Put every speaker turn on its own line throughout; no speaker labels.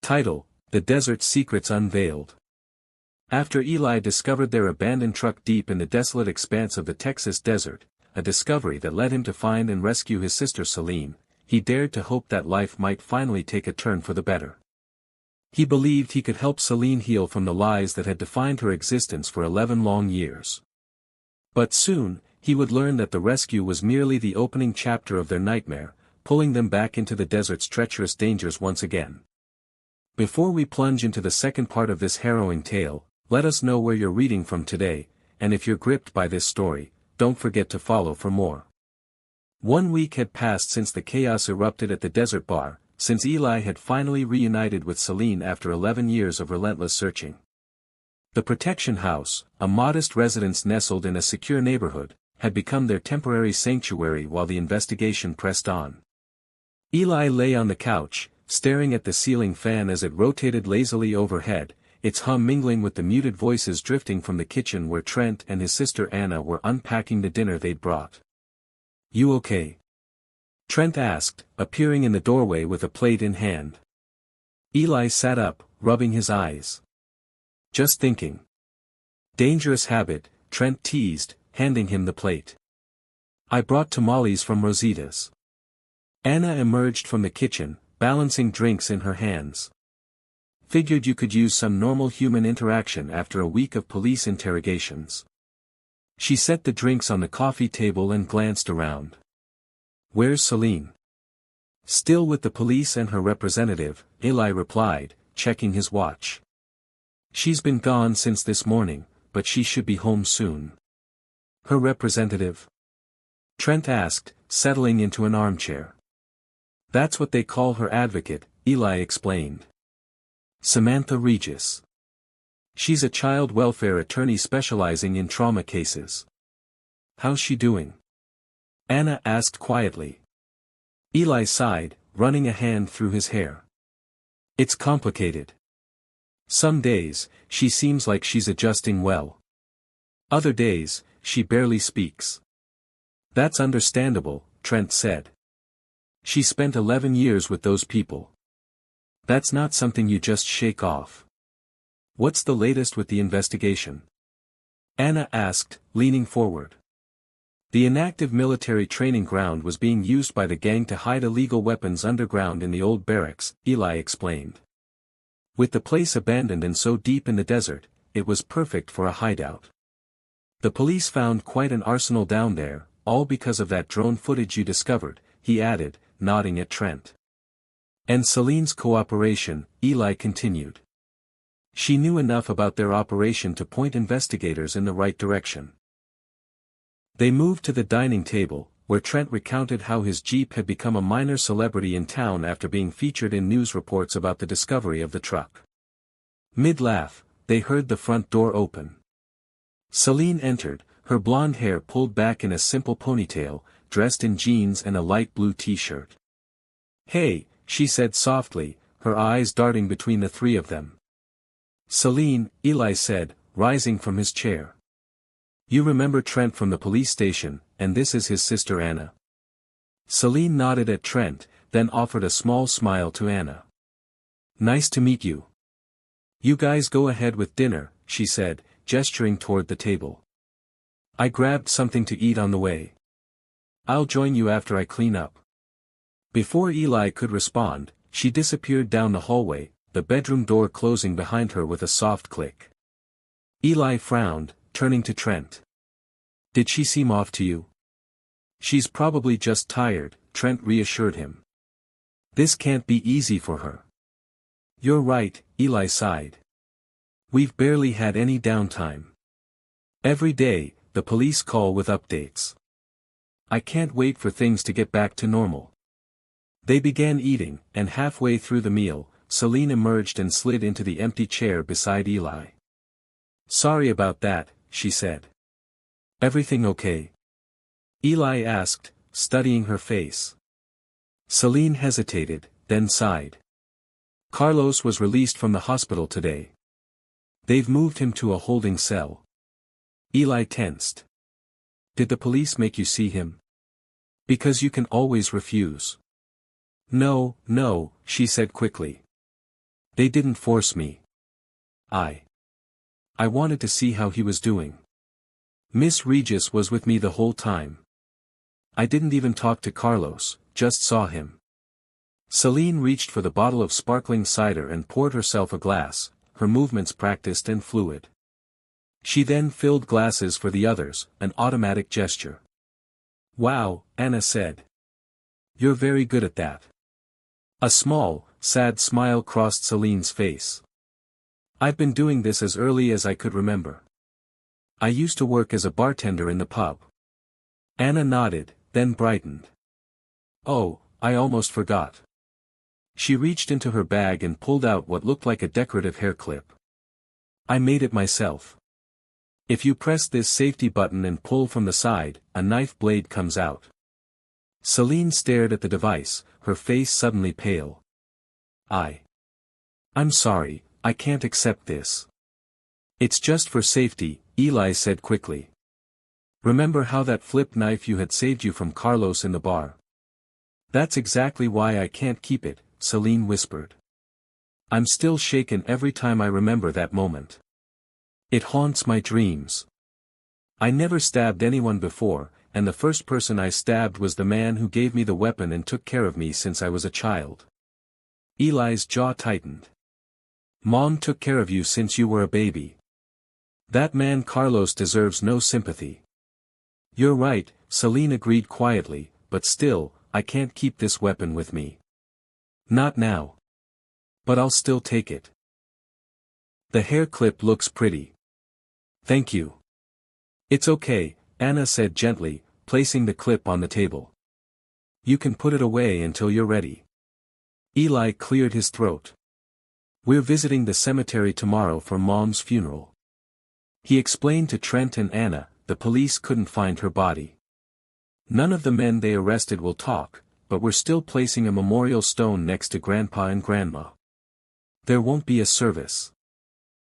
Title: The Desert Secrets Unveiled. After Eli discovered their abandoned truck deep in the desolate expanse of the Texas desert, a discovery that led him to find and rescue his sister Celine, he dared to hope that life might finally take a turn for the better. He believed he could help Celine heal from the lies that had defined her existence for 11 long years. But soon, he would learn that the rescue was merely the opening chapter of their nightmare, pulling them back into the desert's treacherous dangers once again. Before we plunge into the second part of this harrowing tale, let us know where you're reading from today, and if you're gripped by this story, don't forget to follow for more. 1 week had passed since the chaos erupted at the desert bar, since Eli had finally reunited with Celine after 11 years of relentless searching. The Protection House, a modest residence nestled in a secure neighborhood, had become their temporary sanctuary while the investigation pressed on. Eli lay on the couch, staring at the ceiling fan as it rotated lazily overhead, its hum mingling with the muted voices drifting from the kitchen where Trent and his sister Anna were unpacking the dinner they'd brought. "You okay?" Trent asked, appearing in the doorway with a plate in hand. Eli sat up, rubbing his eyes. "Just thinking." "Dangerous habit," Trent teased, handing him the plate. "I brought tamales from Rosita's." Anna emerged from the kitchen, balancing drinks in her hands. "Figured you could use some normal human interaction after a week of police interrogations." She set the drinks on the coffee table and glanced around. "Where's Celine?" "Still with the police and her representative," Eli replied, checking his watch. "She's been gone since this morning, but she should be home soon." "Her representative?" Trent asked, settling into an armchair. "That's what they call her advocate," Eli explained. "Samantha Regis. She's a child welfare attorney specializing in trauma cases." "How's she doing?" Anna asked quietly. Eli sighed, running a hand through his hair. "It's complicated. Some days, she seems like she's adjusting well. Other days, she barely speaks." "That's understandable," Trent said. "She spent 11 years with those people. That's not something you just shake off." "What's the latest with the investigation?" Anna asked, leaning forward. "The inactive military training ground was being used by the gang to hide illegal weapons underground in the old barracks," Eli explained. "With the place abandoned and so deep in the desert, it was perfect for a hideout. The police found quite an arsenal down there, all because of that drone footage you discovered," he added, nodding at Trent. "And Celine's cooperation," Eli continued. "She knew enough about their operation to point investigators in the right direction." They moved to the dining table, where Trent recounted how his Jeep had become a minor celebrity in town after being featured in news reports about the discovery of the truck. Mid-laugh, they heard the front door open. Celine entered, her blonde hair pulled back in a simple ponytail, dressed in jeans and a light blue t-shirt. "Hey," she said softly, her eyes darting between the three of them. "Celine," Eli said, rising from his chair. "You remember Trent from the police station, and this is his sister Anna." Celine nodded at Trent, then offered a small smile to Anna. "Nice to meet you. You guys go ahead with dinner," she said, gesturing toward the table. "I grabbed something to eat on the way. I'll join you after I clean up." Before Eli could respond, she disappeared down the hallway, the bedroom door closing behind her with a soft click. Eli frowned, turning to Trent. "Did she seem off to you?" "She's probably just tired," Trent reassured him. "This can't be easy for her." "You're right," Eli sighed. "We've barely had any downtime. Every day, the police call with updates. I can't wait for things to get back to normal." They began eating, and halfway through the meal, Celine emerged and slid into the empty chair beside Eli. "Sorry about that," she said. "Everything okay?" Eli asked, studying her face. Celine hesitated, then sighed. "Carlos was released from the hospital today. They've moved him to a holding cell." Eli tensed. "Did the police make you see him?" "Because you can always refuse." No," she said quickly. They didn't force me. I wanted to see how he was doing. Miss Regis was with me the whole time. I didn't even talk to Carlos, just saw him. Celine reached for the bottle of sparkling cider and poured herself a glass, her movements practiced and fluid. She then filled glasses for the others, an automatic gesture. Wow, Anna said. You're very good at that. A small, sad smile crossed Celine's face. I've been doing this as early as I could remember. I used to work as a bartender in the pub. Anna nodded, then brightened. Oh, I almost forgot. She reached into her bag and pulled out what looked like a decorative hair clip. I made it myself. If you press this safety button and pull from the side, a knife blade comes out. Celine stared at the device, her face suddenly pale. I'm sorry, I can't accept this. It's just for safety, Eli said quickly. Remember how that flip knife you had saved you from Carlos in the bar? That's exactly why I can't keep it, Celine whispered. I'm still shaken every time I remember that moment. It haunts my dreams. I never stabbed anyone before, and the first person I stabbed was the man who gave me the weapon and took care of me since I was a child. Eli's jaw tightened. Mom took care of you since you were a baby. That man Carlos deserves no sympathy. You're right, Celine agreed quietly, but still, I can't keep this weapon with me. Not now. But I'll still take it. The hair clip looks pretty. Thank you. It's okay, Anna said gently, placing the clip on the table. You can put it away until you're ready. Eli cleared his throat. We're visiting the cemetery tomorrow for Mom's funeral. He explained to Trent and Anna, the police couldn't find her body. None of the men they arrested will talk, but we're still placing a memorial stone next to Grandpa and Grandma. There won't be a service.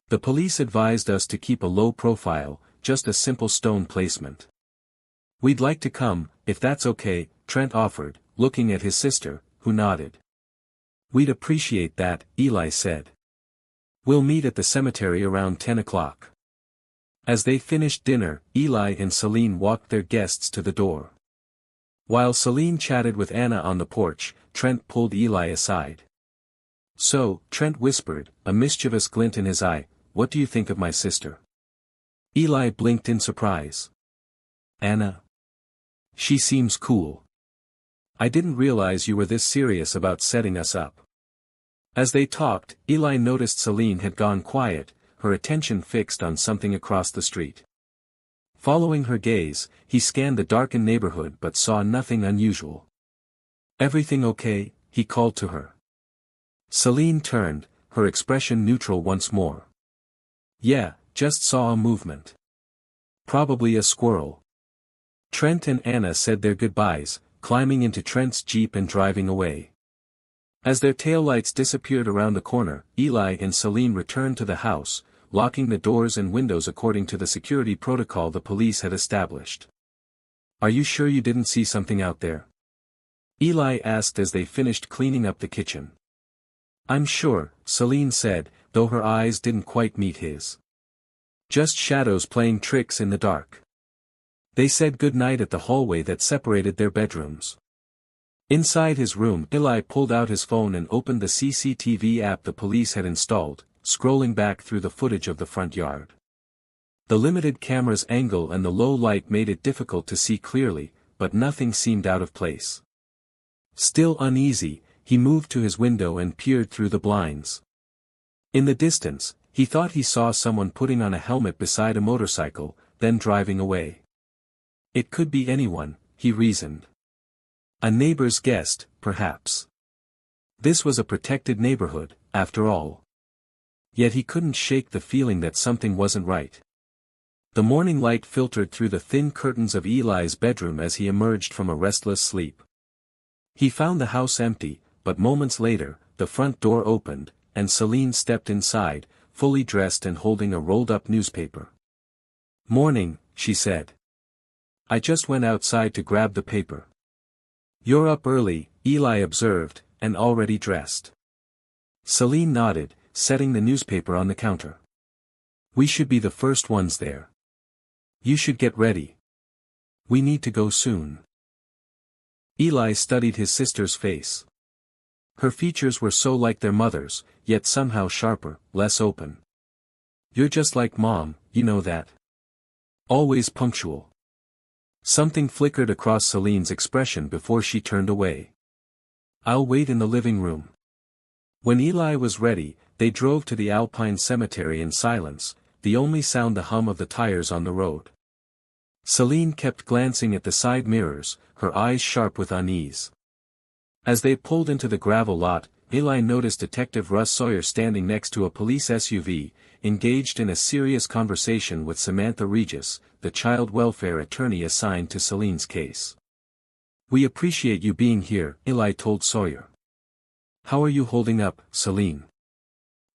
The police advised us to keep a low profile, just a simple stone placement. We'd like to come, if that's okay, Trent offered, looking at his sister, who nodded. We'd appreciate that, Eli said. We'll meet at the cemetery around 10 o'clock. As they finished dinner, Eli and Celine walked their guests to the door. While Celine chatted with Anna on the porch, Trent pulled Eli aside. So, Trent whispered, a mischievous glint in his eye, what do you think of my sister? Eli blinked in surprise. Anna? She seems cool. I didn't realize you were this serious about setting us up. As they talked, Eli noticed Celine had gone quiet, her attention fixed on something across the street. Following her gaze, he scanned the darkened neighborhood but saw nothing unusual. Everything okay? He called to her. Celine turned, her expression neutral once more. Yeah, just saw a movement. Probably a squirrel. Trent and Anna said their goodbyes, climbing into Trent's Jeep and driving away. As their taillights disappeared around the corner, Eli and Celine returned to the house, locking the doors and windows according to the security protocol the police had established. Are you sure you didn't see something out there? Eli asked as they finished cleaning up the kitchen. I'm sure, Celine said, though her eyes didn't quite meet his. Just shadows playing tricks in the dark. They said goodnight at the hallway that separated their bedrooms. Inside his room, Eli pulled out his phone and opened the CCTV app the police had installed, scrolling back through the footage of the front yard. The limited camera's angle and the low light made it difficult to see clearly, but nothing seemed out of place. Still uneasy, he moved to his window and peered through the blinds. In the distance, he thought he saw someone putting on a helmet beside a motorcycle, then driving away. It could be anyone, he reasoned. A neighbor's guest, perhaps. This was a protected neighborhood, after all. Yet he couldn't shake the feeling that something wasn't right. The morning light filtered through the thin curtains of Eli's bedroom as he emerged from a restless sleep. He found the house empty, but moments later, the front door opened, and Celine stepped inside, fully dressed and holding a rolled-up newspaper. Morning, she said. I just went outside to grab the paper. You're up early, Eli observed, and already dressed. Celine nodded, setting the newspaper on the counter. We should be the first ones there. You should get ready. We need to go soon. Eli studied his sister's face. Her features were so like their mother's, yet somehow sharper, less open. You're just like Mom, you know that. Always punctual. Something flickered across Celine's expression before she turned away. I'll wait in the living room. When Eli was ready, they drove to the Alpine Cemetery in silence, the only sound the hum of the tires on the road. Celine kept glancing at the side mirrors, her eyes sharp with unease. As they pulled into the gravel lot, Eli noticed Detective Sawyer standing next to a police SUV, engaged in a serious conversation with Samantha Regis, the child welfare attorney assigned to Celine's case. We appreciate you being here, Eli told Sawyer. How are you holding up, Celine?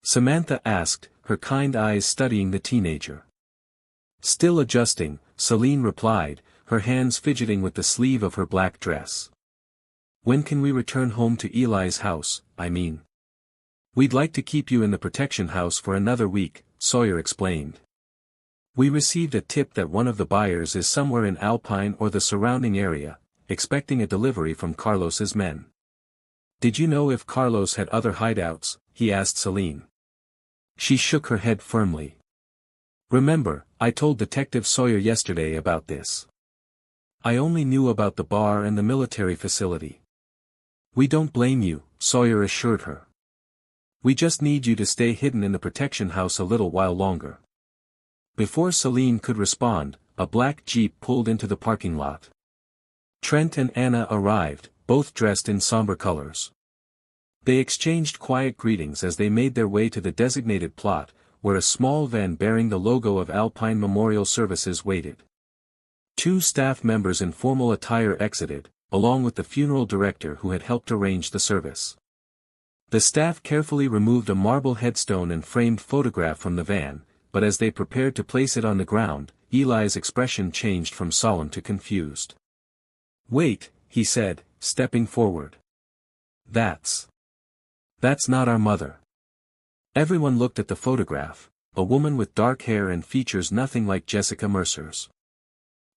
Samantha asked, her kind eyes studying the teenager. Still adjusting, Celine replied, her hands fidgeting with the sleeve of her black dress. When can we return home to Eli's house, I mean? We'd like to keep you in the protection house for another week, Sawyer explained. We received a tip that one of the buyers is somewhere in Alpine or the surrounding area, expecting a delivery from Carlos's men. Did you know if Carlos had other hideouts? He asked Celine. She shook her head firmly. Remember, I told Detective Sawyer yesterday about this. I only knew about the bar and the military facility. We don't blame you, Sawyer assured her. We just need you to stay hidden in the protection house a little while longer. Before Celine could respond, a black Jeep pulled into the parking lot. Trent and Anna arrived, both dressed in somber colors. They exchanged quiet greetings as they made their way to the designated plot, where a small van bearing the logo of Alpine Memorial Services waited. Two staff members in formal attire exited, along with the funeral director who had helped arrange the service. The staff carefully removed a marble headstone and framed photograph from the van, but as they prepared to place it on the ground, Eli's expression changed from solemn to confused. Wait, he said, stepping forward. That's not our mother. Everyone looked at the photograph, a woman with dark hair and features nothing like Jessica Mercer's.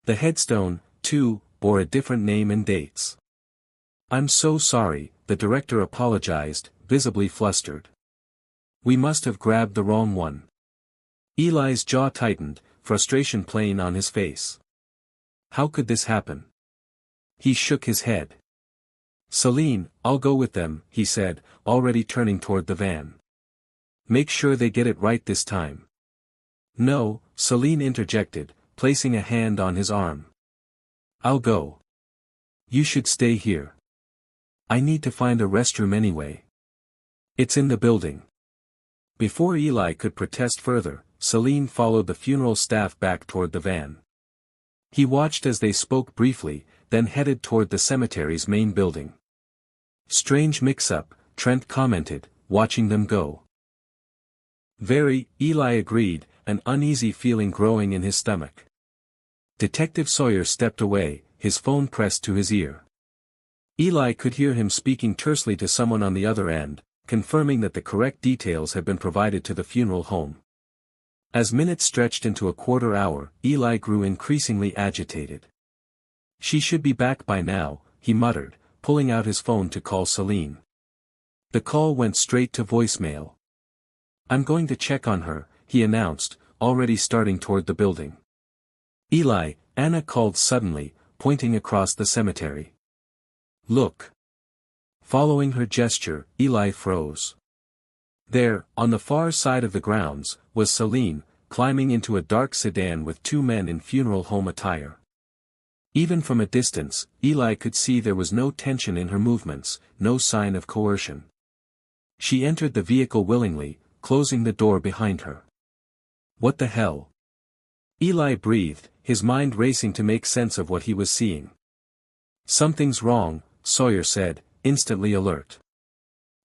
The headstone, too, bore a different name and dates. I'm so sorry, the director apologized, visibly flustered. We must have grabbed the wrong one. Eli's jaw tightened, frustration plain on his face. How could this happen? He shook his head. Celine, I'll go with them, he said, already turning toward the van. Make sure they get it right this time. No, Celine interjected, placing a hand on his arm. I'll go. You should stay here. I need to find a restroom anyway. It's in the building. Before Eli could protest further, Celine followed the funeral staff back toward the van. He watched as they spoke briefly, then headed toward the cemetery's main building. Strange mix-up, Trent commented, watching them go. Very, Eli agreed, an uneasy feeling growing in his stomach. Detective Sawyer stepped away, his phone pressed to his ear. Eli could hear him speaking tersely to someone on the other end, confirming that the correct details had been provided to the funeral home. As minutes stretched into a quarter hour, Eli grew increasingly agitated. She should be back by now, he muttered, pulling out his phone to call Celine. The call went straight to voicemail. I'm going to check on her, he announced, already starting toward the building. Eli, Anna called suddenly, pointing across the cemetery. Look. Following her gesture, Eli froze. There, on the far side of the grounds, was Celine, climbing into a dark sedan with two men in funeral home attire. Even from a distance, Eli could see there was no tension in her movements, no sign of coercion. She entered the vehicle willingly, closing the door behind her. What the hell? Eli breathed, his mind racing to make sense of what he was seeing. Something's wrong, Sawyer said, instantly alert.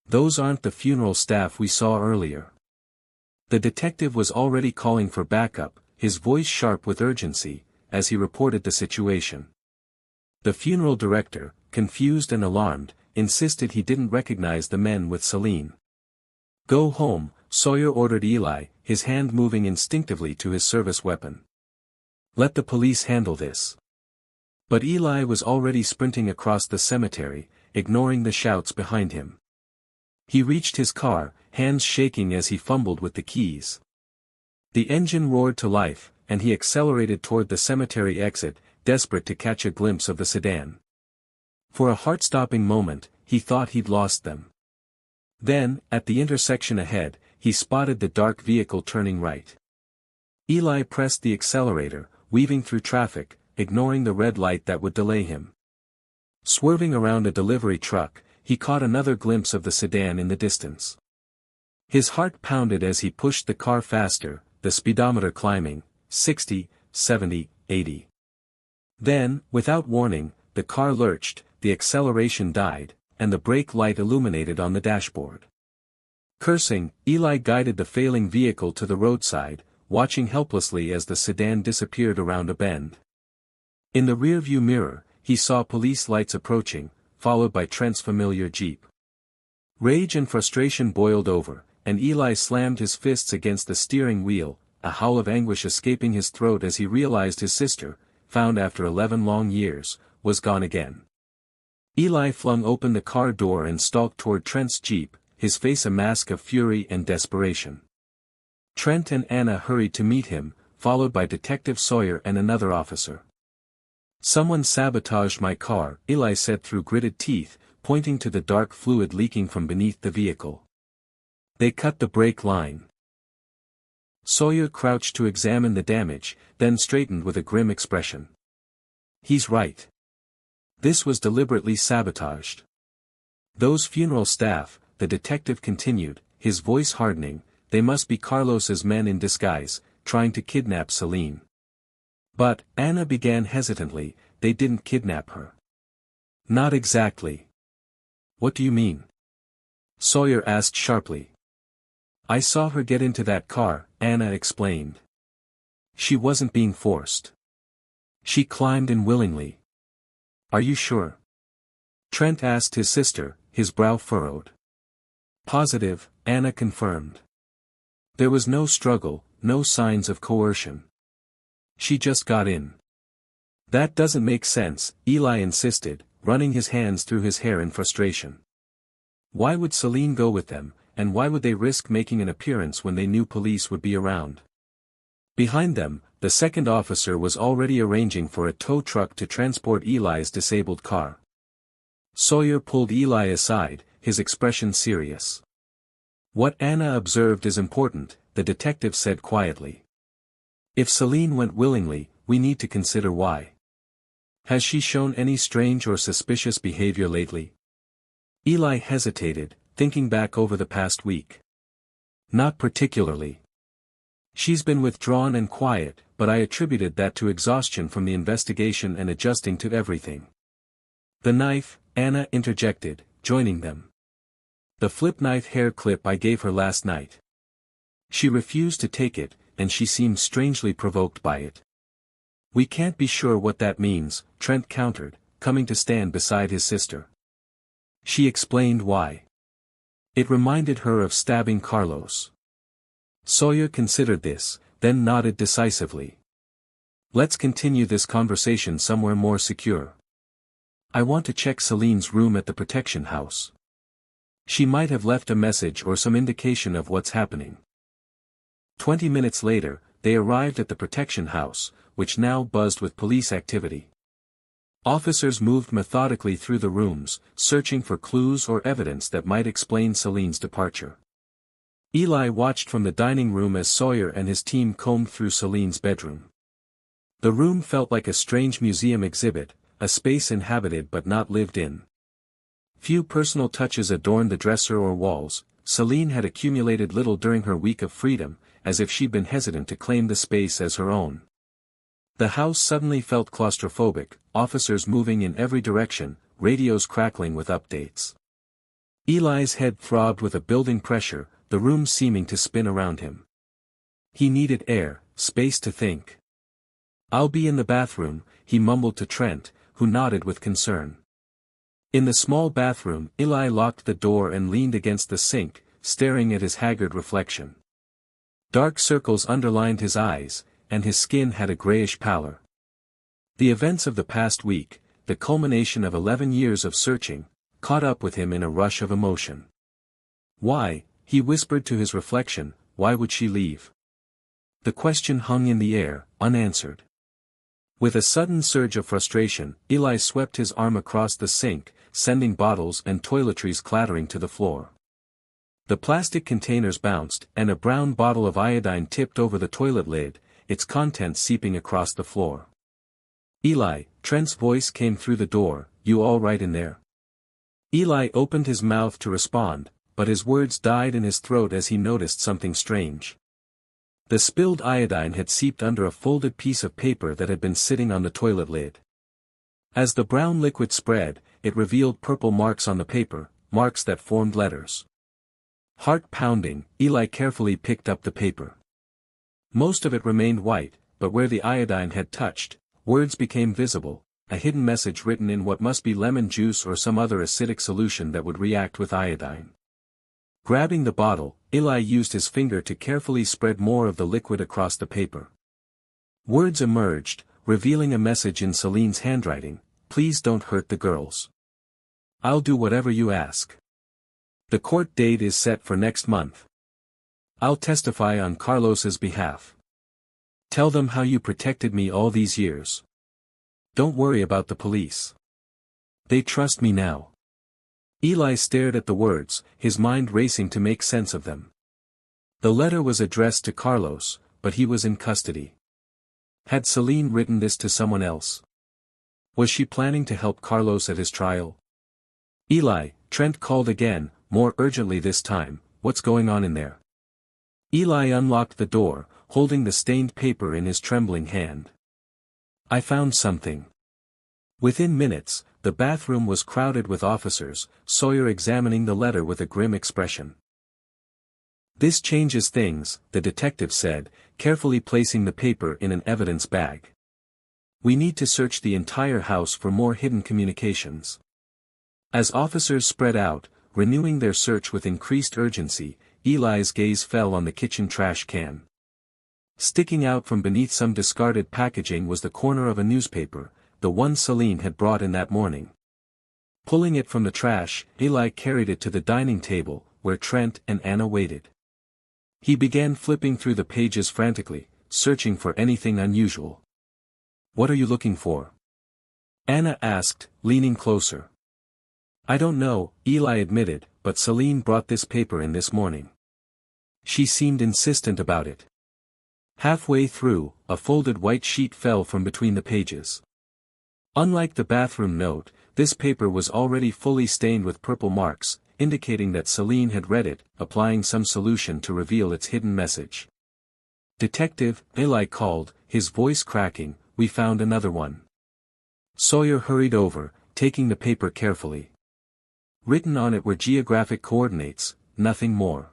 Those aren't the funeral staff we saw earlier. The detective was already calling for backup, his voice sharp with urgency, as he reported the situation. The funeral director, confused and alarmed, insisted he didn't recognize the men with Celine. Go home, Sawyer ordered Eli, his hand moving instinctively to his service weapon. Let the police handle this. But Eli was already sprinting across the cemetery, ignoring the shouts behind him. He reached his car, hands shaking as he fumbled with the keys. The engine roared to life, and he accelerated toward the cemetery exit, desperate to catch a glimpse of the sedan. For a heart-stopping moment, he thought he'd lost them. Then, at the intersection ahead, he spotted the dark vehicle turning right. Eli pressed the accelerator, weaving through traffic, ignoring the red light that would delay him. Swerving around a delivery truck, he caught another glimpse of the sedan in the distance. His heart pounded as he pushed the car faster, the speedometer climbing, 60, 70, 80. Then, without warning, the car lurched, the acceleration died, and the brake light illuminated on the dashboard. Cursing, Eli guided the failing vehicle to the roadside, watching helplessly as the sedan disappeared around a bend. In the rearview mirror, he saw police lights approaching, followed by Trent's familiar Jeep. Rage and frustration boiled over, and Eli slammed his fists against the steering wheel, a howl of anguish escaping his throat as he realized his sister, found after 11 long years, was gone again. Eli flung open the car door and stalked toward Trent's Jeep, his face a mask of fury and desperation. Trent and Anna hurried to meet him, followed by Detective Sawyer and another officer. Someone sabotaged my car, Eli said through gritted teeth, pointing to the dark fluid leaking from beneath the vehicle. They cut the brake line. Sawyer crouched to examine the damage, then straightened with a grim expression. He's right. This was deliberately sabotaged. Those funeral staff, the detective continued, his voice hardening, they must be Carlos's men in disguise, trying to kidnap Celine. But, Anna began hesitantly, they didn't kidnap her. Not exactly. What do you mean? Sawyer asked sharply. I saw her get into that car, Anna explained. She wasn't being forced. She climbed in willingly. Are you sure? Trent asked his sister, his brow furrowed. Positive, Anna confirmed. There was no struggle, no signs of coercion. She just got in. That doesn't make sense, Eli insisted, running his hands through his hair in frustration. Why would Celine go with them, and why would they risk making an appearance when they knew police would be around? Behind them, the second officer was already arranging for a tow truck to transport Eli's disabled car. Sawyer pulled Eli aside, his expression serious. What Anna observed is important, the detective said quietly. If Celine went willingly, we need to consider why. Has she shown any strange or suspicious behavior lately? Eli hesitated, thinking back over the past week. Not particularly. She's been withdrawn and quiet, but I attributed that to exhaustion from the investigation and adjusting to everything. The knife, Anna interjected, joining them. The flip knife hair clip I gave her last night. She refused to take it, and she seemed strangely provoked by it. We can't be sure what that means, Trent countered, coming to stand beside his sister. She explained why. It reminded her of stabbing Carlos. Sawyer considered this, then nodded decisively. Let's continue this conversation somewhere more secure. I want to check Celine's room at the protection house. She might have left a message or some indication of what's happening. 20 minutes later, they arrived at the protection house, which now buzzed with police activity. Officers moved methodically through the rooms, searching for clues or evidence that might explain Celine's departure. Eli watched from the dining room as Sawyer and his team combed through Celine's bedroom. The room felt like a strange museum exhibit, a space inhabited but not lived in. Few personal touches adorned the dresser or walls. Celine had accumulated little during her week of freedom, as if she'd been hesitant to claim the space as her own. The house suddenly felt claustrophobic, officers moving in every direction, radios crackling with updates. Eli's head throbbed with a building pressure, the room seeming to spin around him. He needed air, space to think. I'll be in the bathroom, he mumbled to Trent, who nodded with concern. In the small bathroom, Eli locked the door and leaned against the sink, staring at his haggard reflection. Dark circles underlined his eyes, and his skin had a grayish pallor. The events of the past week, the culmination of 11 years of searching, caught up with him in a rush of emotion. Why, he whispered to his reflection, why would she leave? The question hung in the air, unanswered. With a sudden surge of frustration, Eli swept his arm across the sink, sending bottles and toiletries clattering to the floor. The plastic containers bounced, and a brown bottle of iodine tipped over the toilet lid, its contents seeping across the floor. Eli, Trent's voice came through the door, you all right in there? Eli opened his mouth to respond, but his words died in his throat as he noticed something strange. The spilled iodine had seeped under a folded piece of paper that had been sitting on the toilet lid. As the brown liquid spread, it revealed purple marks on the paper, marks that formed letters. Heart pounding, Eli carefully picked up the paper. Most of it remained white, but where the iodine had touched, words became visible, a hidden message written in what must be lemon juice or some other acidic solution that would react with iodine. Grabbing the bottle, Eli used his finger to carefully spread more of the liquid across the paper. Words emerged, revealing a message in Celine's handwriting, please don't hurt the girls. I'll do whatever you ask. The court date is set for next month. I'll testify on Carlos's behalf. Tell them how you protected me all these years. Don't worry about the police. They trust me now. Eli stared at the words, his mind racing to make sense of them. The letter was addressed to Carlos, but he was in custody. Had Celine written this to someone else? Was she planning to help Carlos at his trial? Eli, Trent called again, more urgently this time, what's going on in there? Eli unlocked the door, holding the stained paper in his trembling hand. I found something. Within minutes, the bathroom was crowded with officers, Sawyer examining the letter with a grim expression. This changes things, the detective said, carefully placing the paper in an evidence bag. We need to search the entire house for more hidden communications. As officers spread out, renewing their search with increased urgency, Eli's gaze fell on the kitchen trash can. Sticking out from beneath some discarded packaging was the corner of a newspaper, the one Celine had brought in that morning. Pulling it from the trash, Eli carried it to the dining table, where Trent and Anna waited. He began flipping through the pages frantically, searching for anything unusual. What are you looking for? Anna asked, leaning closer. I don't know, Eli admitted, but Celine brought this paper in this morning. She seemed insistent about it. Halfway through, a folded white sheet fell from between the pages. Unlike the bathroom note, this paper was already fully stained with purple marks, indicating that Celine had read it, applying some solution to reveal its hidden message. Detective, Eli called, his voice cracking, we found another one. Sawyer hurried over, taking the paper carefully. Written on it were geographic coordinates, nothing more.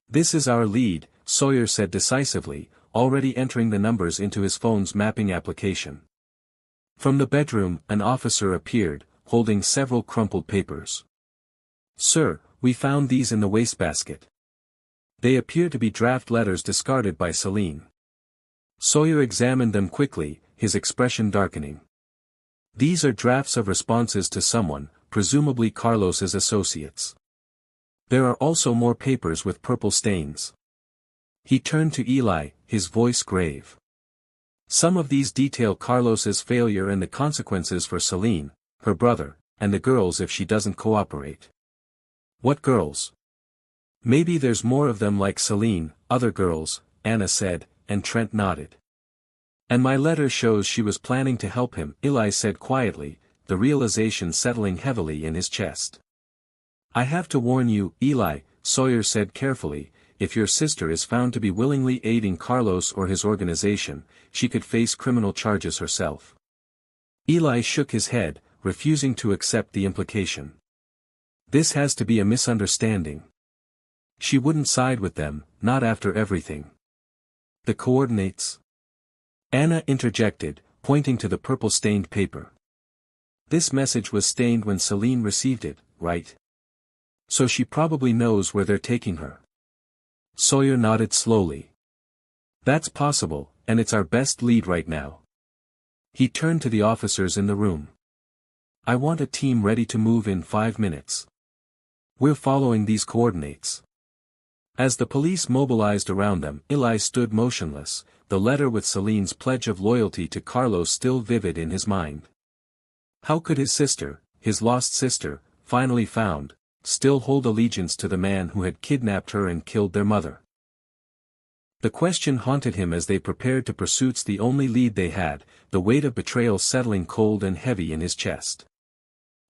This is our lead, Sawyer said decisively, already entering the numbers into his phone's mapping application. From the bedroom, an officer appeared, holding several crumpled papers. Sir, we found these in the wastebasket. They appear to be draft letters discarded by Celine. Sawyer examined them quickly, his expression darkening. These are drafts of responses to someone, presumably Carlos's associates. There are also more papers with purple stains. He turned to Eli, his voice grave. Some of these detail Carlos's failure and the consequences for Celine, her brother, and the girls if she doesn't cooperate. What girls? Maybe there's more of them like Celine, other girls, Anna said, and Trent nodded. And my letter shows she was planning to help him, Eli said quietly, the realization settling heavily in his chest. I have to warn you, Eli, Sawyer said carefully, if your sister is found to be willingly aiding Carlos or his organization, she could face criminal charges herself. Eli shook his head, refusing to accept the implication. This has to be a misunderstanding. She wouldn't side with them, not after everything. The coordinates? Anna interjected, pointing to the purple-stained paper. This message was stained when Celine received it, right? So she probably knows where they're taking her. Sawyer nodded slowly. That's possible, and it's our best lead right now. He turned to the officers in the room. I want a team ready to move in 5 minutes. We're following these coordinates. As the police mobilized around them, Eli stood motionless, the letter with Celine's pledge of loyalty to Carlos still vivid in his mind. How could his sister, his lost sister, finally found, still hold allegiance to the man who had kidnapped her and killed their mother? The question haunted him as they prepared to pursue the only lead they had, the weight of betrayal settling cold and heavy in his chest.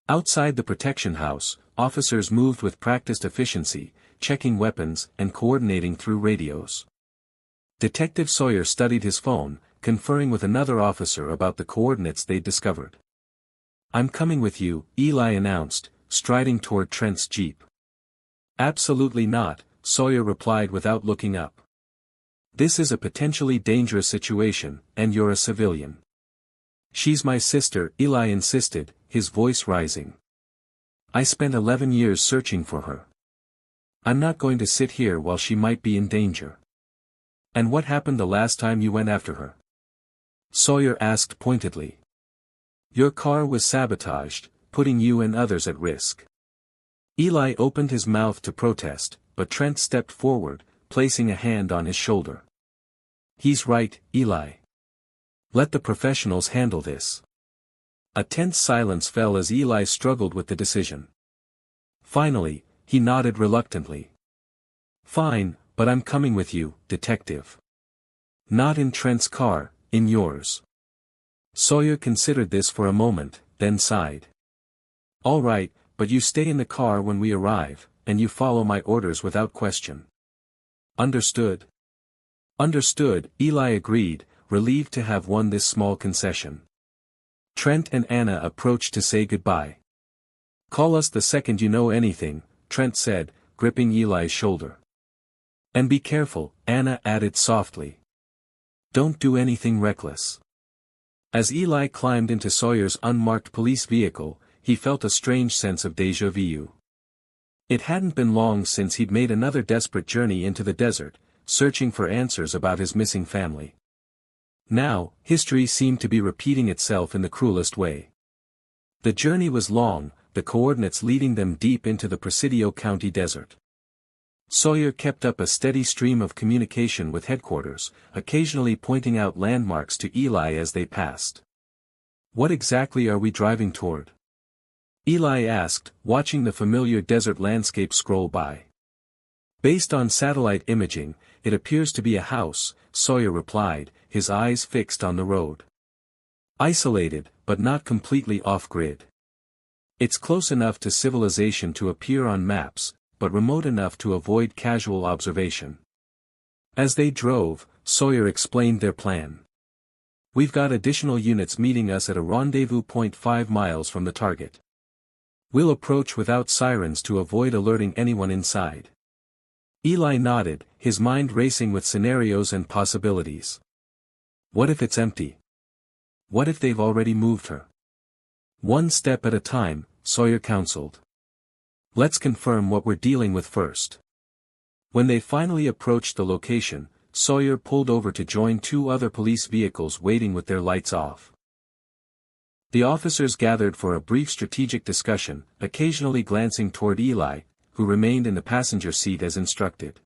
Outside the protection house, officers moved with practiced efficiency, checking weapons and coordinating through radios. Detective Sawyer studied his phone, conferring with another officer about the coordinates they'd discovered. I'm coming with you, Eli announced, striding toward Trent's jeep. Absolutely not, Sawyer replied without looking up. This is a potentially dangerous situation, and you're a civilian. She's my sister, Eli insisted, his voice rising. I spent 11 years searching for her. I'm not going to sit here while she might be in danger. And what happened the last time you went after her? Sawyer asked pointedly. Your car was sabotaged, putting you and others at risk. Eli opened his mouth to protest, but Trent stepped forward, placing a hand on his shoulder. He's right, Eli. Let the professionals handle this. A tense silence fell as Eli struggled with the decision. Finally, he nodded reluctantly. Fine, but I'm coming with you, detective. Not in Trent's car, in yours. Sawyer considered this for a moment, then sighed. All right, but you stay in the car when we arrive, and you follow my orders without question. Understood? Understood, Eli agreed, relieved to have won this small concession. Trent and Anna approached to say goodbye. Call us the second you know anything, Trent said, gripping Eli's shoulder. And be careful, Anna added softly. Don't do anything reckless. As Eli climbed into Sawyer's unmarked police vehicle, he felt a strange sense of déjà vu. It hadn't been long since he'd made another desperate journey into the desert, searching for answers about his missing family. Now, history seemed to be repeating itself in the cruelest way. The journey was long, the coordinates leading them deep into the Presidio County Desert. Sawyer kept up a steady stream of communication with headquarters, occasionally pointing out landmarks to Eli as they passed. What exactly are we driving toward? Eli asked, watching the familiar desert landscape scroll by. Based on satellite imaging, it appears to be a house, Sawyer replied, his eyes fixed on the road. Isolated, but not completely off-grid. It's close enough to civilization to appear on maps, but remote enough to avoid casual observation. As they drove, Sawyer explained their plan. We've got additional units meeting us at a rendezvous point 5 miles from the target. We'll approach without sirens to avoid alerting anyone inside. Eli nodded, his mind racing with scenarios and possibilities. What if it's empty? What if they've already moved her? One step at a time, Sawyer counseled. Let's confirm what we're dealing with first. When they finally approached the location, Sawyer pulled over to join 2 other police vehicles waiting with their lights off. The officers gathered for a brief strategic discussion, occasionally glancing toward Eli, who remained in the passenger seat as instructed.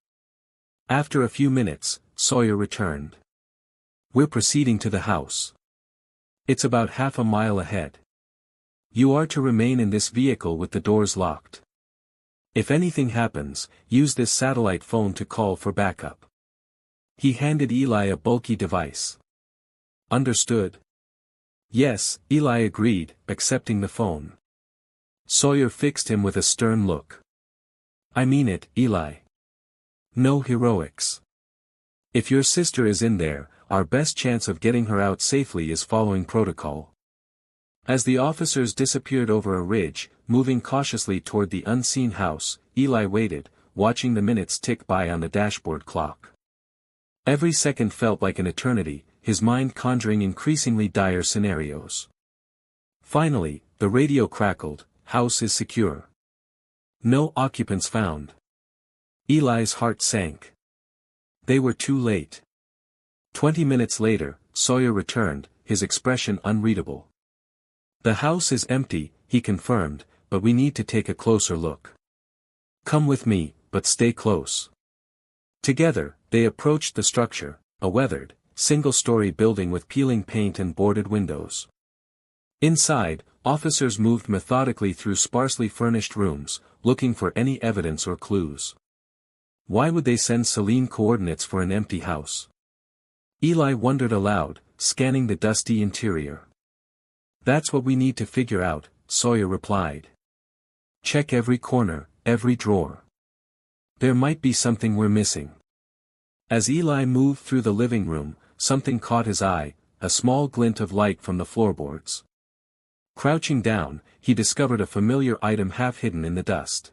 After a few minutes, Sawyer returned. We're proceeding to the house. It's about half a mile ahead. You are to remain in this vehicle with the doors locked. If anything happens, use this satellite phone to call for backup. He handed Eli a bulky device. Understood? Yes, Eli agreed, accepting the phone. Sawyer fixed him with a stern look. I mean it, Eli. No heroics. If your sister is in there, our best chance of getting her out safely is following protocol. As the officers disappeared over a ridge, moving cautiously toward the unseen house, Eli waited, watching the minutes tick by on the dashboard clock. Every second felt like an eternity, his mind conjuring increasingly dire scenarios. Finally, the radio crackled, "House is secure." No occupants found. Eli's heart sank. They were too late. 20 minutes later, Sawyer returned, his expression unreadable. The house is empty, he confirmed, but we need to take a closer look. Come with me, but stay close. Together, they approached the structure, a weathered, single-story building with peeling paint and boarded windows. Inside, officers moved methodically through sparsely furnished rooms, looking for any evidence or clues. Why would they send Celine coordinates for an empty house? Eli wondered aloud, scanning the dusty interior. That's what we need to figure out, Sawyer replied. Check every corner, every drawer. There might be something we're missing. As Eli moved through the living room, something caught his eye, a small glint of light from the floorboards. Crouching down, he discovered a familiar item half hidden in the dust.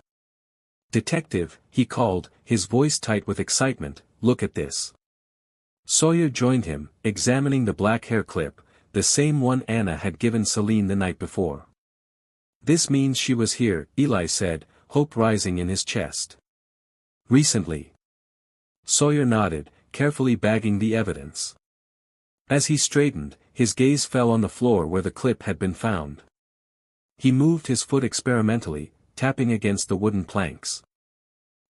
Detective, he called, his voice tight with excitement, look at this. Sawyer joined him, examining the black hair clip, the same one Anna had given Celine the night before. This means she was here, Eli said, hope rising in his chest. Recently. Sawyer nodded, carefully bagging the evidence. As he straightened, his gaze fell on the floor where the clip had been found. He moved his foot experimentally, tapping against the wooden planks.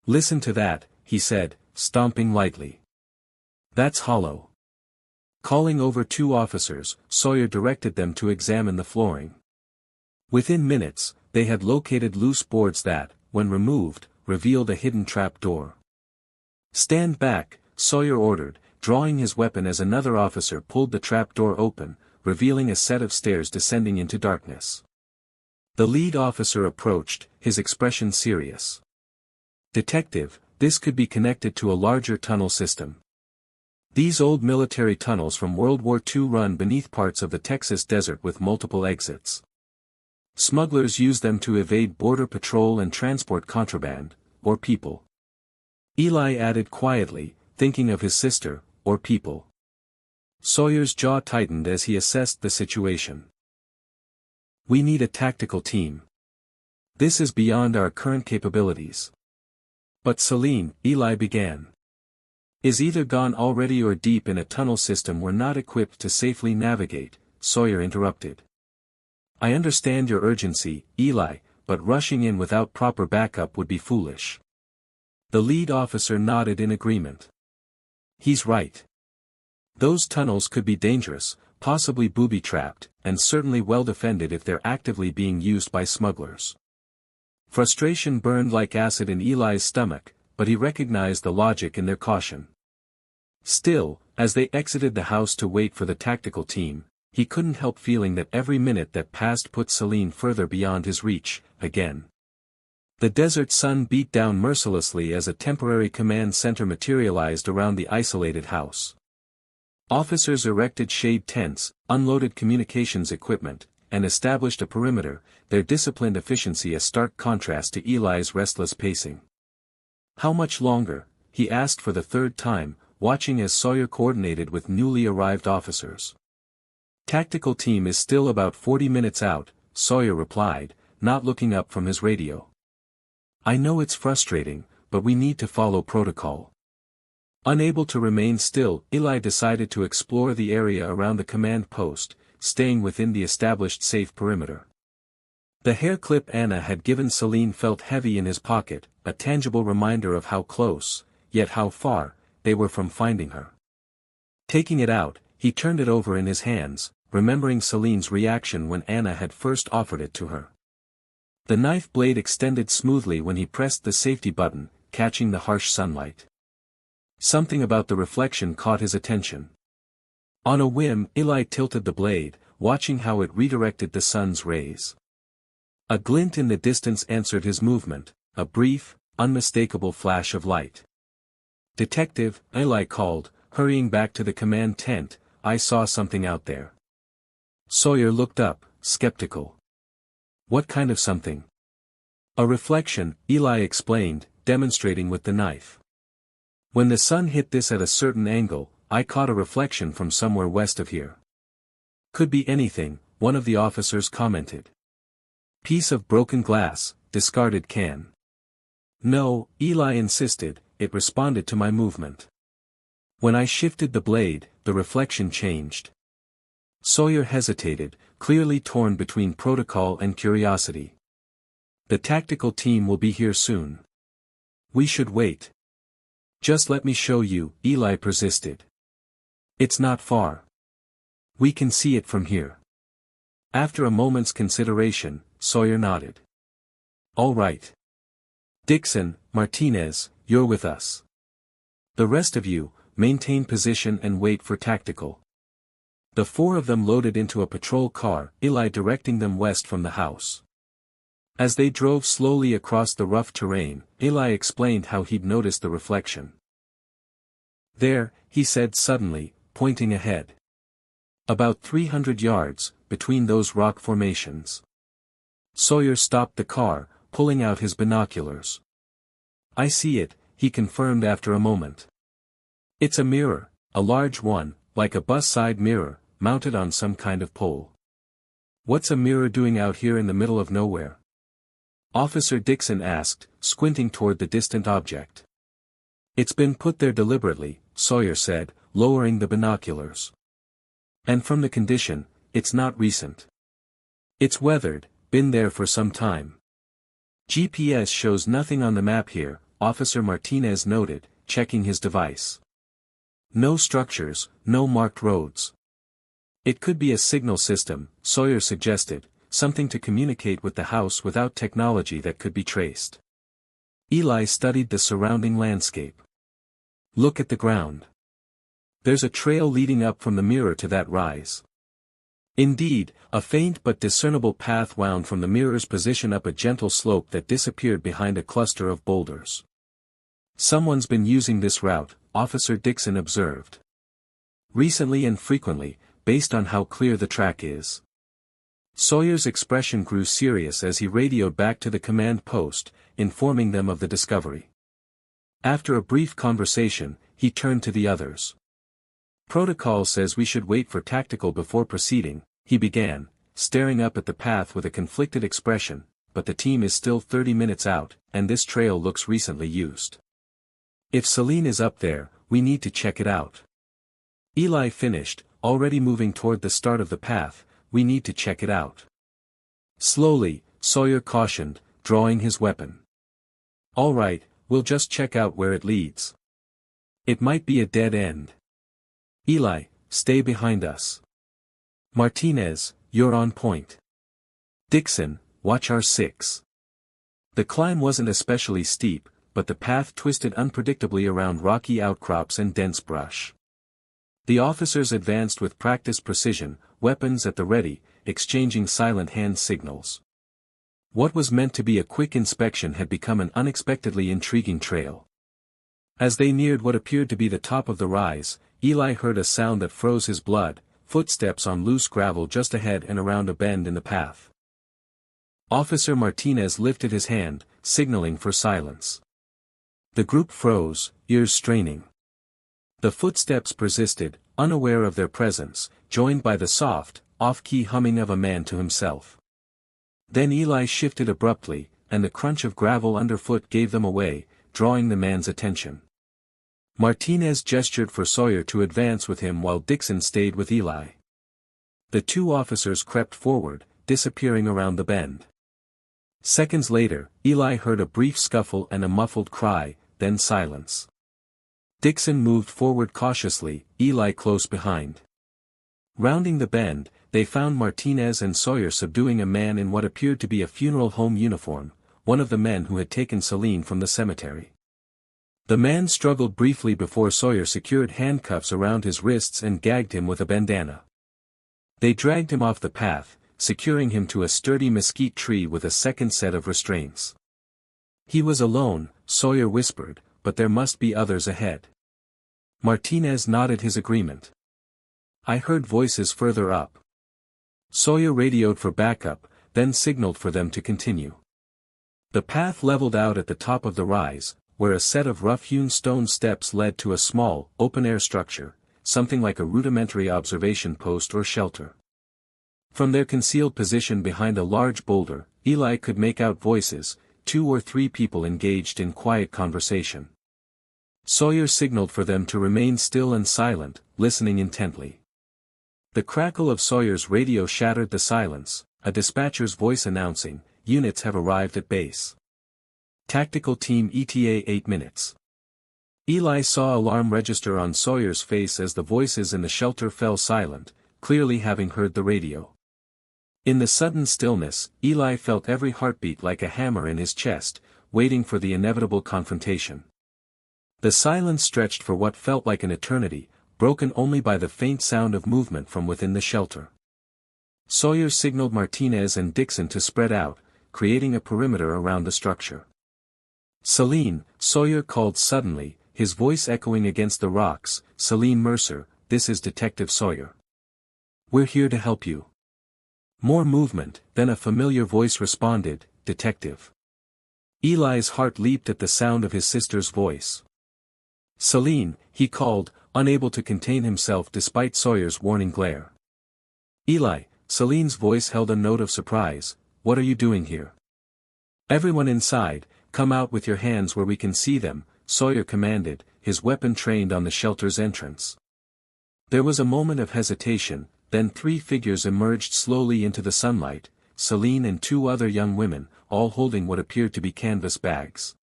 Listen to that, he said, stomping lightly. That's hollow. Calling over 2 officers, Sawyer directed them to examine the flooring. Within minutes, they had located loose boards that, when removed, revealed a hidden trap door. Stand back, Sawyer ordered, drawing his weapon as another officer pulled the trap door open, revealing a set of stairs descending into darkness. The lead officer approached, his expression serious. Detective, this could be connected to a larger tunnel system. These old military tunnels from World War II run beneath parts of the Texas desert with multiple exits. Smugglers use them to evade border patrol and transport contraband, or people. Eli added quietly, thinking of his sister, or people. Sawyer's jaw tightened as he assessed the situation. We need a tactical team. This is beyond our current capabilities. But Celine, Eli began. Is either gone already or deep in a tunnel system we're not equipped to safely navigate, Sawyer interrupted. I understand your urgency, Eli, but rushing in without proper backup would be foolish. The lead officer nodded in agreement. He's right. Those tunnels could be dangerous, possibly booby-trapped, and certainly well-defended if they're actively being used by smugglers. Frustration burned like acid in Eli's stomach, but he recognized the logic in their caution. Still, as they exited the house to wait for the tactical team, he couldn't help feeling that every minute that passed put Celine further beyond his reach, again. The desert sun beat down mercilessly as a temporary command center materialized around the isolated house. Officers erected shade tents, unloaded communications equipment, and established a perimeter, their disciplined efficiency a stark contrast to Eli's restless pacing. How much longer, he asked for the 3rd time, watching as Sawyer coordinated with newly arrived officers. Tactical team is still about 40 minutes out, Sawyer replied, not looking up from his radio. I know it's frustrating, but we need to follow protocol. Unable to remain still, Eli decided to explore the area around the command post, staying within the established safe perimeter. The hair clip Anna had given Celine felt heavy in his pocket, a tangible reminder of how close, yet how far, they were from finding her. Taking it out, he turned it over in his hands, remembering Celine's reaction when Anna had first offered it to her. The knife blade extended smoothly when he pressed the safety button, catching the harsh sunlight. Something about the reflection caught his attention. On a whim, Eli tilted the blade, watching how it redirected the sun's rays. A glint in the distance answered his movement, a brief, unmistakable flash of light. Detective, Eli called, hurrying back to the command tent, I saw something out there. Sawyer looked up, skeptical. What kind of something? A reflection, Eli explained, demonstrating with the knife. When the sun hit this at a certain angle, I caught a reflection from somewhere west of here. Could be anything, one of the officers commented. Piece of broken glass, discarded can. No, Eli insisted, it responded to my movement. When I shifted the blade, the reflection changed. Sawyer hesitated, clearly torn between protocol and curiosity. The tactical team will be here soon. We should wait. Just let me show you, Eli persisted. It's not far. We can see it from here. After a moment's consideration, Sawyer nodded. All right. Dixon, Martinez, you're with us. The rest of you, maintain position and wait for tactical. The four of them loaded into a patrol car, Eli directing them west from the house. As they drove slowly across the rough terrain, Eli explained how he'd noticed the reflection. There, he said suddenly, pointing ahead. About 300 yards, between those rock formations. Sawyer stopped the car, pulling out his binoculars. I see it, he confirmed after a moment. It's a mirror, a large one, like a bus side mirror, mounted on some kind of pole. What's a mirror doing out here in the middle of nowhere? Officer Dixon asked, squinting toward the distant object. It's been put there deliberately, Sawyer said, lowering the binoculars. And from the condition, it's not recent. It's weathered, been there for some time. GPS shows nothing on the map here, Officer Martinez noted, checking his device. No structures, no marked roads. It could be a signal system, Sawyer suggested, something to communicate with the house without technology that could be traced. Eli studied the surrounding landscape. Look at the ground. There's a trail leading up from the mirror to that rise. Indeed, a faint but discernible path wound from the mirror's position up a gentle slope that disappeared behind a cluster of boulders. Someone's been using this route, Officer Dixon observed. Recently and frequently, based on how clear the track is. Sawyer's expression grew serious as he radioed back to the command post, informing them of the discovery. After a brief conversation, he turned to the others. Protocol says we should wait for tactical before proceeding, he began, staring up at the path with a conflicted expression, but the team is still 30 minutes out, and this trail looks recently used. If Celine is up there, we need to check it out. Eli finished, already moving toward the start of the path, we need to check it out. Slowly, Sawyer cautioned, drawing his weapon. All right, we'll just check out where it leads. It might be a dead end. Eli, stay behind us. Martinez, you're on point. Dixon, watch our 6. The climb wasn't especially steep, but the path twisted unpredictably around rocky outcrops and dense brush. The officers advanced with practiced precision, weapons at the ready, exchanging silent hand signals. What was meant to be a quick inspection had become an unexpectedly intriguing trail. As they neared what appeared to be the top of the rise, Eli heard a sound that froze his blood, footsteps on loose gravel just ahead and around a bend in the path. Officer Martinez lifted his hand, signaling for silence. The group froze, ears straining. The footsteps persisted, unaware of their presence, joined by the soft, off-key humming of a man to himself. Then Eli shifted abruptly, and the crunch of gravel underfoot gave them away, drawing the man's attention. Martinez gestured for Sawyer to advance with him while Dixon stayed with Eli. The two officers crept forward, disappearing around the bend. Seconds later, Eli heard a brief scuffle and a muffled cry, then silence. Dixon moved forward cautiously, Eli close behind. Rounding the bend, they found Martinez and Sawyer subduing a man in what appeared to be a funeral home uniform, one of the men who had taken Celine from the cemetery. The man struggled briefly before Sawyer secured handcuffs around his wrists and gagged him with a bandana. They dragged him off the path, securing him to a sturdy mesquite tree with a second set of restraints. He was alone, Sawyer whispered, but there must be others ahead. Martinez nodded his agreement. I heard voices further up. Sawyer radioed for backup, then signaled for them to continue. The path leveled out at the top of the rise, where a set of rough-hewn stone steps led to a small, open-air structure, something like a rudimentary observation post or shelter. From their concealed position behind a large boulder, Eli could make out voices, 2 or 3 people engaged in quiet conversation. Sawyer signaled for them to remain still and silent, listening intently. The crackle of Sawyer's radio shattered the silence, a dispatcher's voice announcing, "Units have arrived at base. Tactical team ETA 8 minutes." Eli saw alarm register on Sawyer's face as the voices in the shelter fell silent, clearly having heard the radio. In the sudden stillness, Eli felt every heartbeat like a hammer in his chest, waiting for the inevitable confrontation. The silence stretched for what felt like an eternity, broken only by the faint sound of movement from within the shelter. Sawyer signaled Martinez and Dixon to spread out, creating a perimeter around the structure. "Celine," Sawyer called suddenly, his voice echoing against the rocks, "Celine Mercer, this is Detective Sawyer. We're here to help you." More movement, then a familiar voice responded, "Detective." Eli's heart leaped at the sound of his sister's voice. "Celine," he called, unable to contain himself despite Sawyer's warning glare. "Eli," Celine's voice held a note of surprise, "what are you doing here?" "Everyone inside, come out with your hands where we can see them," Sawyer commanded, his weapon trained on the shelter's entrance. There was a moment of hesitation, then 3 figures emerged slowly into the sunlight, Celine and 2 other young women, all holding what appeared to be canvas bags.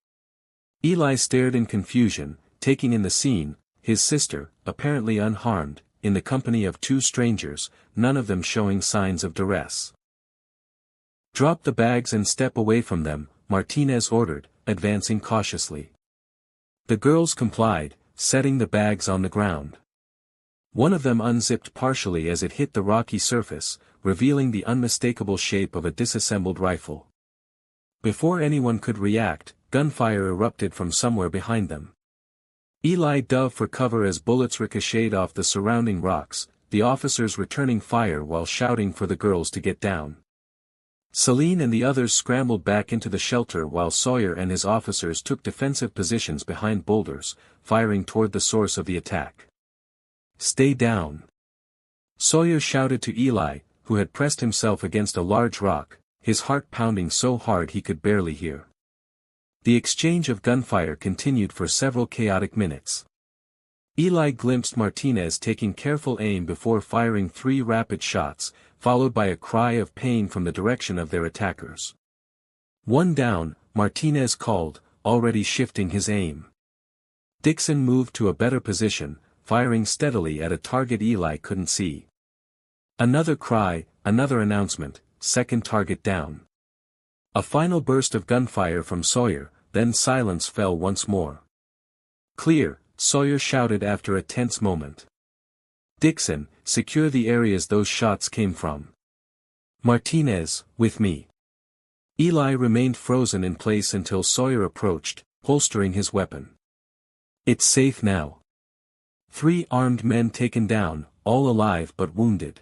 Eli stared in confusion, taking in the scene, his sister, apparently unharmed, in the company of 2 strangers, none of them showing signs of duress. "Drop the bags and step away from them," Martinez ordered, advancing cautiously. The girls complied, setting the bags on the ground. One of them unzipped partially as it hit the rocky surface, revealing the unmistakable shape of a disassembled rifle. Before anyone could react, gunfire erupted from somewhere behind them. Eli dove for cover as bullets ricocheted off the surrounding rocks, the officers returning fire while shouting for the girls to get down. Celine and the others scrambled back into the shelter while Sawyer and his officers took defensive positions behind boulders, firing toward the source of the attack. "Stay down!" Sawyer shouted to Eli, who had pressed himself against a large rock, his heart pounding so hard he could barely hear. The exchange of gunfire continued for several chaotic minutes. Eli glimpsed Martinez taking careful aim before firing 3 rapid shots, followed by a cry of pain from the direction of their attackers. "One down," Martinez called, already shifting his aim. Dixon moved to a better position, firing steadily at a target Eli couldn't see. Another cry, another announcement, second target down. A final burst of gunfire from Sawyer, then silence fell once more. "Clear," Sawyer shouted after a tense moment. "Dixon, secure the areas those shots came from." "Martinez, with me." Eli remained frozen in place until Sawyer approached, holstering his weapon. "It's safe now." 3 armed men taken down, all alive but wounded.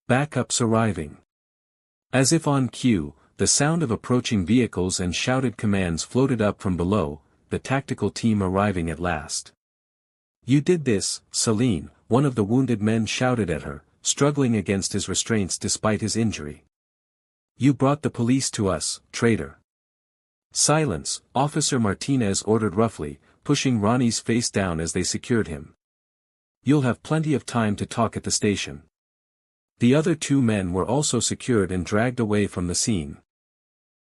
Backups arriving. As if on cue, the sound of approaching vehicles and shouted commands floated up from below, the tactical team arriving at last. "You did this, Celine," one of the wounded men shouted at her, struggling against his restraints despite his injury. "You brought the police to us, traitor." "Silence," Officer Martinez ordered roughly, pushing Ronnie's face down as they secured him. "You'll have plenty of time to talk at the station." The other 2 men were also secured and dragged away from the scene.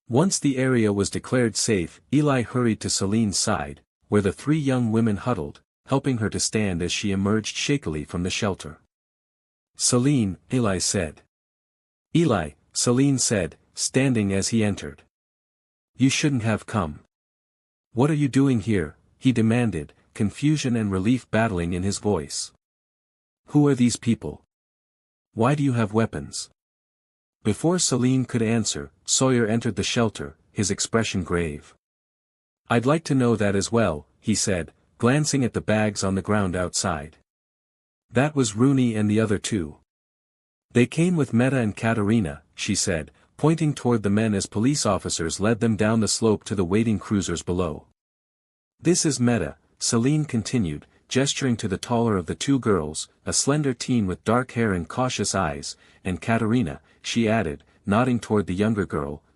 Once the area was declared safe, Eli hurried to Celine's side, where the 3 young women huddled, helping her to stand as she emerged shakily from the shelter. "Celine," Eli said. "Eli," Celine said, standing as he entered. "You shouldn't have come." "What are you doing here?" he demanded, confusion and relief battling in his voice. "Who are these people? Why do you have weapons?" Before Celine could answer, Sawyer entered the shelter, his expression grave. "I'd like to know that as well," he said, glancing at the bags on the ground outside. "That was Rooney and the other 2. They came with Meta and Katerina," she said, pointing toward the men as police officers led them down the slope to the waiting cruisers below. "This is Meta," Celine continued, gesturing to the taller of the 2 girls, a slender teen with dark hair and cautious eyes, "and Katerina," she added, nodding toward the younger girl,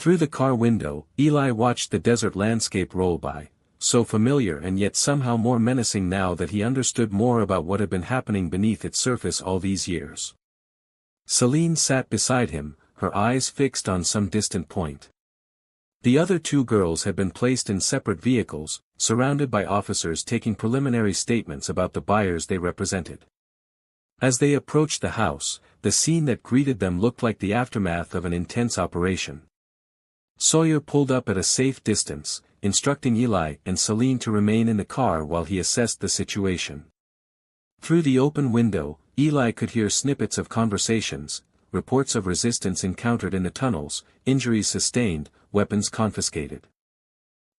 Through the car window, Eli watched the desert landscape roll by, so familiar and yet somehow more menacing now that he understood more about what had been happening beneath its surface all these years. Celine sat beside him, her eyes fixed on some distant point. The other two girls had been placed in separate vehicles, surrounded by officers taking preliminary statements about the buyers they represented. As they approached the house, the scene that greeted them looked like the aftermath of an intense operation. Sawyer pulled up at a safe distance, instructing Eli and Celine to remain in the car while he assessed the situation. Through the open window, Eli could hear snippets of conversations, reports of resistance encountered in the tunnels, injuries sustained, weapons confiscated.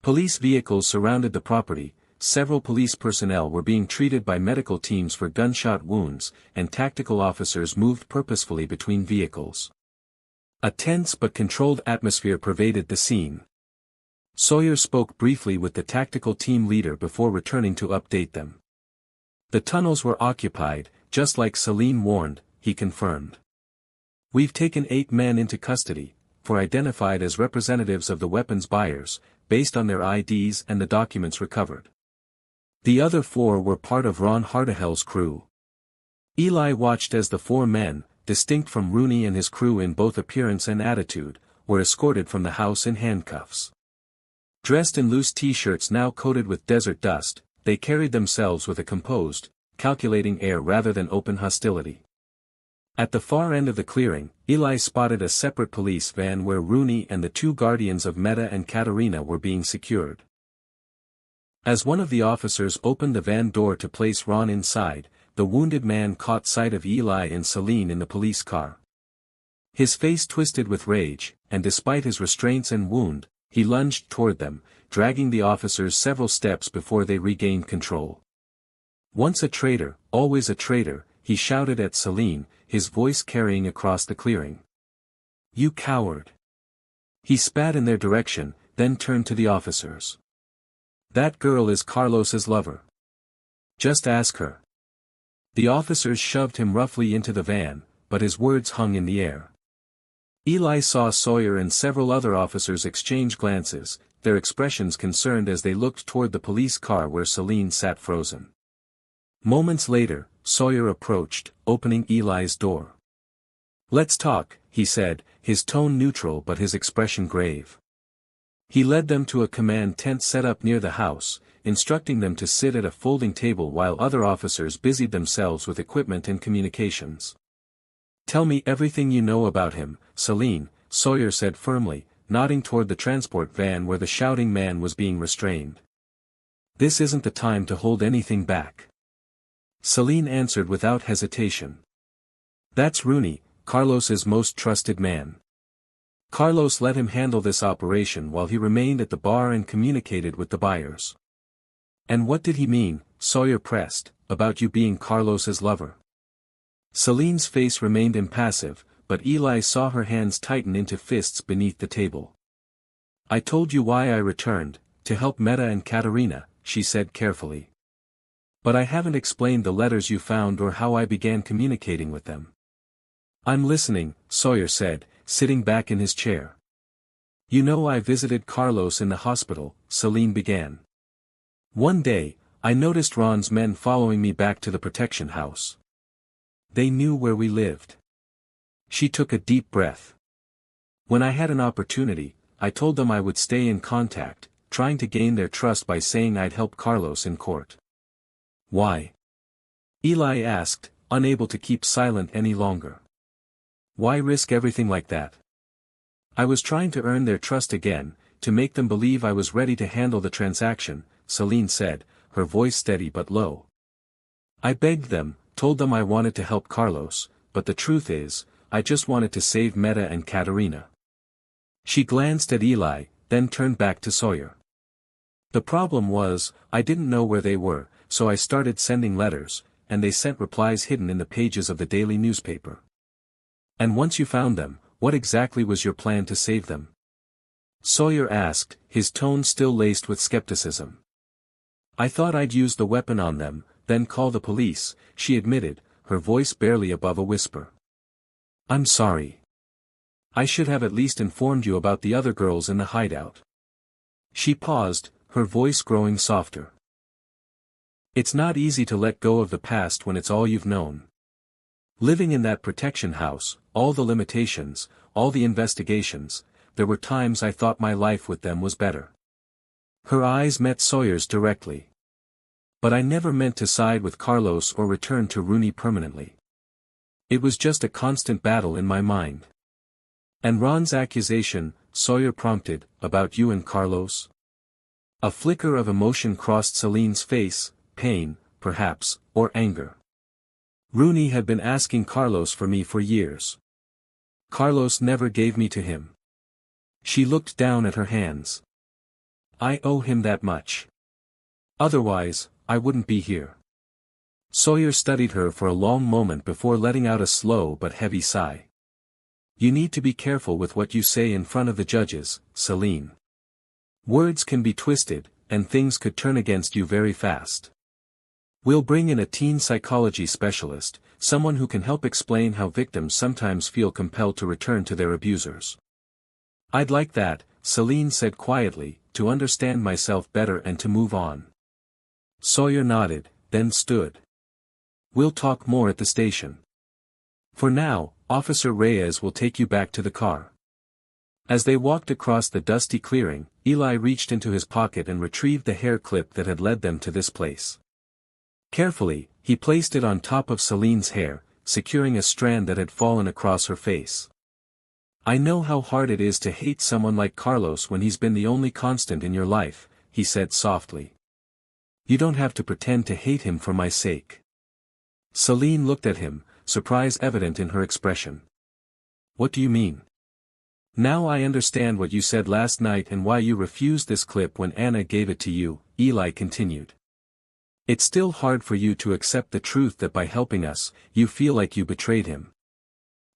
Police vehicles surrounded the property, several police personnel were being treated by medical teams for gunshot wounds, and tactical officers moved purposefully between vehicles. A tense but controlled atmosphere pervaded the scene. Sawyer spoke briefly with the tactical team leader before returning to update them. The tunnels were occupied, just like Celine warned, he confirmed. We've taken 8 men into custody, identified as representatives of the weapons buyers, based on their IDs and the documents recovered. The other 4 were part of Ron Hardahell's crew. Eli watched as the 4 men, distinct from Rooney and his crew in both appearance and attitude, were escorted from the house in handcuffs. Dressed in loose t-shirts now coated with desert dust, they carried themselves with a composed, calculating air rather than open hostility. At the far end of the clearing, Eli spotted a separate police van where Rooney and the 2 guardians of Meta and Katerina were being secured. As one of the officers opened the van door to place Ron inside, the wounded man caught sight of Eli and Celine in the police car. His face twisted with rage, and despite his restraints and wound, he lunged toward them, dragging the officers several steps before they regained control. Once a traitor, always a traitor, he shouted at Celine, his voice carrying across the clearing. You coward! He spat in their direction, then turned to the officers. That girl is Carlos's lover. Just ask her. The officers shoved him roughly into the van, but his words hung in the air. Eli saw Sawyer and several other officers exchange glances, their expressions concerned as they looked toward the police car where Celine sat frozen. Moments later, Sawyer approached, opening Eli's door. Let's talk, he said, his tone neutral but his expression grave. He led them to a command tent set up near the house, instructing them to sit at a folding table while other officers busied themselves with equipment and communications. Tell me everything you know about him, Celine, Sawyer said firmly, nodding toward the transport van where the shouting man was being restrained. This isn't the time to hold anything back. Celine answered without hesitation. That's Rooney, Carlos's most trusted man. Carlos let him handle this operation while he remained at the bar and communicated with the buyers. And what did he mean, Sawyer pressed, about you being Carlos's lover? Celine's face remained impassive, but Eli saw her hands tighten into fists beneath the table. I told you why I returned, to help Meta and Katerina, she said carefully. But I haven't explained the letters you found or how I began communicating with them. I'm listening, Sawyer said, sitting back in his chair. You know I visited Carlos in the hospital, Celine began. One day, I noticed Ron's men following me back to the protection house. They knew where we lived. She took a deep breath. When I had an opportunity, I told them I would stay in contact, trying to gain their trust by saying I'd help Carlos in court. Why? Eli asked, unable to keep silent any longer. Why risk everything like that? I was trying to earn their trust again, to make them believe I was ready to handle the transaction, Celine said, her voice steady but low. I begged them, told them I wanted to help Carlos, but the truth is, I just wanted to save Meta and Katerina. She glanced at Eli, then turned back to Sawyer. The problem was, I didn't know where they were, so I started sending letters, and they sent replies hidden in the pages of the daily newspaper. And once you found them, what exactly was your plan to save them? Sawyer asked, his tone still laced with skepticism. I thought I'd use the weapon on them, then call the police, she admitted, her voice barely above a whisper. I'm sorry. I should have at least informed you about the other girls in the hideout. She paused, her voice growing softer. It's not easy to let go of the past when it's all you've known. Living in that protection house, all the limitations, all the investigations, there were times I thought my life with them was better. Her eyes met Sawyer's directly. But I never meant to side with Carlos or return to Rooney permanently. It was just a constant battle in my mind. And Ron's accusation, Sawyer prompted, about you and Carlos? A flicker of emotion crossed Celine's face, pain, perhaps, or anger. Rooney had been asking Carlos for me for years. Carlos never gave me to him. She looked down at her hands. I owe him that much. Otherwise, I wouldn't be here. Sawyer studied her for a long moment before letting out a slow but heavy sigh. You need to be careful with what you say in front of the judges, Celine. Words can be twisted, and things could turn against you very fast. We'll bring in a teen psychology specialist, someone who can help explain how victims sometimes feel compelled to return to their abusers. I'd like that, Celine said quietly, to understand myself better and to move on. Sawyer nodded, then stood. We'll talk more at the station. For now, Officer Reyes will take you back to the car. As they walked across the dusty clearing, Eli reached into his pocket and retrieved the hair clip that had led them to this place. Carefully, he placed it on top of Celine's hair, securing a strand that had fallen across her face. I know how hard it is to hate someone like Carlos when he's been the only constant in your life, he said softly. You don't have to pretend to hate him for my sake. Celine looked at him, surprise evident in her expression. What do you mean? Now I understand what you said last night and why you refused this clip when Anna gave it to you, Eli continued. It's still hard for you to accept the truth that by helping us, you feel like you betrayed him.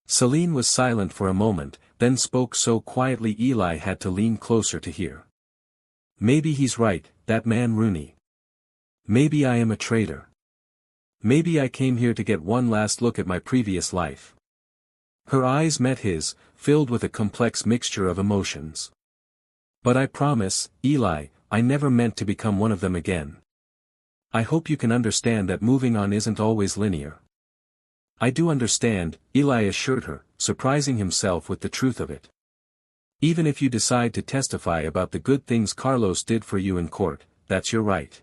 Celine was silent for a moment, then spoke so quietly Eli had to lean closer to hear. Maybe he's right, that man Rooney. Maybe I am a traitor. Maybe I came here to get one last look at my previous life. Her eyes met his, filled with a complex mixture of emotions. But I promise, Eli, I never meant to become one of them again. I hope you can understand that moving on isn't always linear. I do understand, Eli assured her, surprising himself with the truth of it. Even if you decide to testify about the good things Carlos did for you in court, that's your right.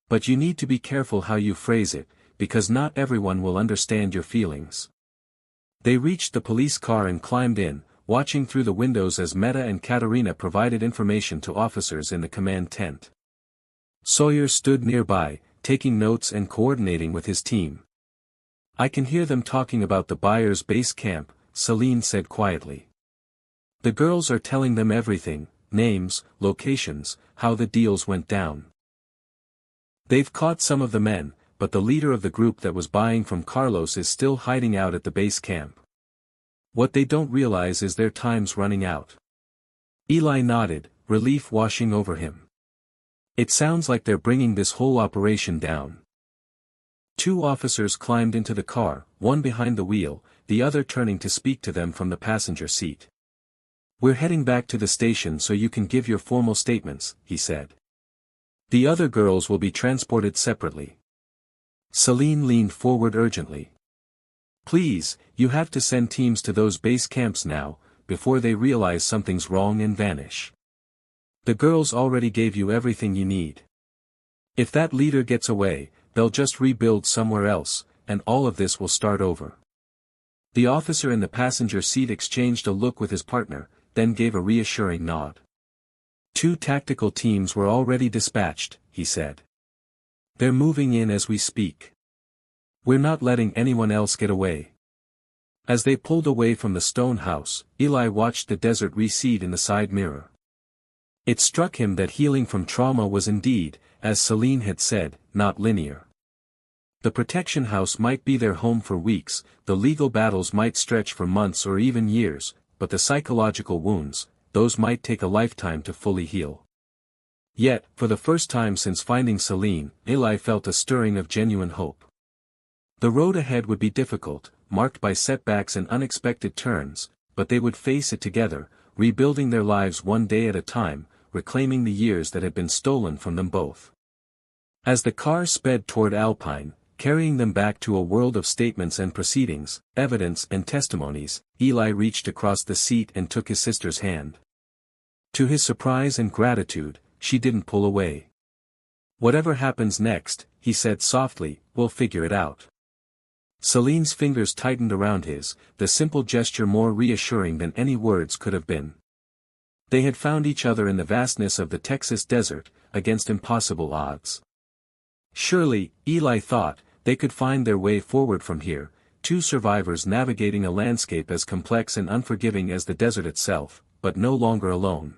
But you need to be careful how you phrase it, because not everyone will understand your feelings. They reached the police car and climbed in, watching through the windows as Meta and Katerina provided information to officers in the command tent. Sawyer stood nearby, taking notes and coordinating with his team. I can hear them talking about the buyer's base camp, Celine said quietly. The girls are telling them everything, names, locations, how the deals went down. They've caught some of the men, but the leader of the group that was buying from Carlos is still hiding out at the base camp. What they don't realize is their time's running out. Eli nodded, relief washing over him. It sounds like they're bringing this whole operation down. Two officers climbed into the car, one behind the wheel, the other turning to speak to them from the passenger seat. We're heading back to the station so you can give your formal statements, he said. The other girls will be transported separately. Celine leaned forward urgently. Please, you have to send teams to those base camps now, before they realize something's wrong and vanish. The girls already gave you everything you need. If that leader gets away, they'll just rebuild somewhere else, and all of this will start over. The officer in the passenger seat exchanged a look with his partner, then gave a reassuring nod. 2 tactical teams were already dispatched, he said. They're moving in as we speak. We're not letting anyone else get away. As they pulled away from the stone house, Eli watched the desert recede in the side mirror. It struck him that healing from trauma was indeed, as Celine had said, not linear. The protection house might be their home for weeks, the legal battles might stretch for months or even years, but the psychological wounds, those might take a lifetime to fully heal. Yet, for the first time since finding Celine, Eli felt a stirring of genuine hope. The road ahead would be difficult, marked by setbacks and unexpected turns, but they would face it together, rebuilding their lives one day at a time, reclaiming the years that had been stolen from them both. As the car sped toward Alpine, carrying them back to a world of statements and proceedings, evidence and testimonies, Eli reached across the seat and took his sister's hand. To his surprise and gratitude, she didn't pull away. "Whatever happens next," he said softly, "we'll figure it out." Celine's fingers tightened around his, the simple gesture more reassuring than any words could have been. They had found each other in the vastness of the Texas desert, against impossible odds. Surely, Eli thought, they could find their way forward from here, two survivors navigating a landscape as complex and unforgiving as the desert itself, but no longer alone.